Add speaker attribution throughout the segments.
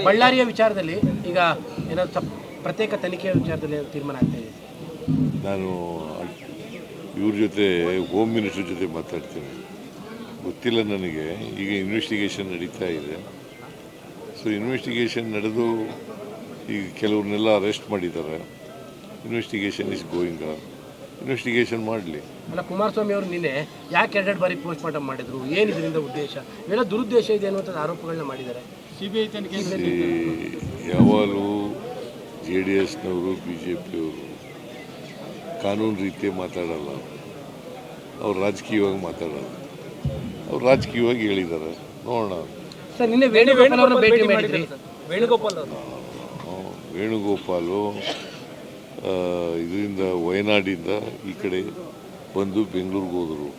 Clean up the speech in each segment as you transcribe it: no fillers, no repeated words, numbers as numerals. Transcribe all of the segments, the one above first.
Speaker 1: ಬಳ್ಳಾರಿಯ ವಿಚಾರದಲ್ಲಿ ಈಗ ಏನಾದ್ರು ಪ್ರತ್ಯೇಕ ತನಿಖೆಯ ವಿಚಾರದಲ್ಲಿ ತೀರ್ಮಾನ ಆಗ್ತಾ ಇದೆ.
Speaker 2: ನಾನು ಇವ್ರ ಜೊತೆ ಹೋಮ್ ಮಿನಿಸ್ಟರ್ ಜೊತೆ ಮಾತಾಡ್ತೀನಿ. ಗೊತ್ತಿಲ್ಲ ನನಗೆ. ಈಗ ಇನ್ವೆಸ್ಟಿಗೇಷನ್ ನಡೀತಾ ಇದೆ. ಸೊ ಇನ್ವೆಸ್ಟಿಗೇಷನ್ ನಡೆದು ಈಗ ಕೆಲವ್ರನ್ನೆಲ್ಲ ಅರೆಸ್ಟ್ ಮಾಡಿದ್ದಾರೆ. Investigation is going on. Investigation ಮಾಡಲಿ.
Speaker 1: ಅಲ್ಲ, ಕುಮಾರಸ್ವಾಮಿ ಅವರು ನಿನ್ನೆ ಯಾಕೆ ಎರಡೆರಡು ಬಾರಿ ಪೋಸ್ಟ್ ಮಾರ್ಟಮ್ ಮಾಡಿದ್ರು, ಏನು ಇದರಿಂದ ಉದ್ದೇಶ, ಇವೆಲ್ಲ ದುರುದ್ದೇಶ ಇದೆ ಅನ್ನುವಂಥದ್ದು ಆರೋಪಗಳನ್ನ ಮಾಡಿದ್ದಾರೆ. ಸಿಬಿಐ ತನಿಖೆ
Speaker 2: ಯಾವಾಗಲೂ JDSನವರು BJPಯವರು ಕಾನೂನು ರೀತಿ ಮಾತಾಡಲ್ಲ. ಅವ್ರು ರಾಜಕೀಯವಾಗಿ ಮಾತಾಡಲ್ಲ. ಅವ್ರು ರಾಜಕೀಯವಾಗಿ ಹೇಳಿದ್ದಾರೆ. ನೋಡೋಣ.
Speaker 1: ಸರ್, ನಿನ್ನೆ ವೇಣುಗೋಪಾಲ್ ಅವರನ್ನು ಭೇಟಿ ಮಾಡಿದ್ರಿ.
Speaker 2: ವೇಣುಗೋಪಾಲು ಇದರಿಂದ ವಯನಾಡಿಂದ ಈ ಕಡೆ ಬಂದು ಬೆಂಗಳೂರಿಗೆ ಹೋದರು.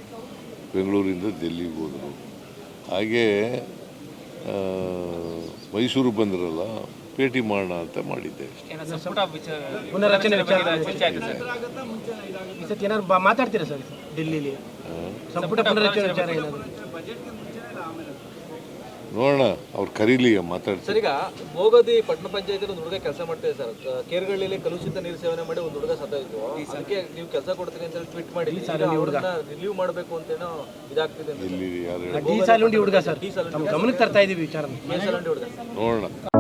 Speaker 2: ಬೆಂಗಳೂರಿಂದ ಡೆಲ್ಲಿಗೆ ಹೋದರು. ಹಾಗೇ ಮೈಸೂರು ಬಂದ್ರಲ್ಲ, ಭೇಟಿ ಮಾಡೋಣ ಅಂತ ಮಾಡಿದ್ದೆ.
Speaker 1: ಪುನರಚನೆ ಏನಾದ್ರು ಮಾತಾಡ್ತೀರಾ ಸರ್ ಡೆಲ್ಲಿಲಿ? ಸಂಪುಟ ಪುನರಚನೆ ವಿಚಾರ ಏನಾದ್ರು
Speaker 2: ನೋಡೋಣ. ಅವ್ರು ಕರೀಲಿ, ಮಾತಾಡ್ತಾರೆ.
Speaker 3: ಸರ್, ಈಗ ಭೋಗದಿ ಪಟ್ಟಣ ಪಂಚಾಯತ್ ಒಂದು ಹುಡುಗ ಕೆಲಸ ಮಾಡ್ತಾ ಇದೆ ಸರ್. ಕೇರ್ಗಳ್ಳಿಯಲ್ಲಿ ಕಲುಷಿತ ನೀರು ಸೇವನೆ ಮಾಡಿ ಒಂದು ಹುಡುಗ ಸತ್ತೋಯ್ತು. ಅದಕ್ಕೆ ನೀವು ಕೆಲಸ ಕೊಡ್ತೀರಿ ಅಂತ ಟ್ವೀಟ್ ಮಾಡಿ ರಿಲೀವ್ ಮಾಡಬೇಕು ಅಂತೇನೋ ಇದಾಗ್ತಿದೆ.
Speaker 2: ಇಲ್ಲಿ ಯಾರು
Speaker 1: ಡಿ ಸಾಲುಂಡಿ ಹುಡುಗ ಸರ್, ಗಮನಕ್ಕೆ ತರ್ತಾ ಇದೀವಿ ವಿಚಾರ.
Speaker 3: ಹುಡುಗ
Speaker 2: ನೋಡೋಣ.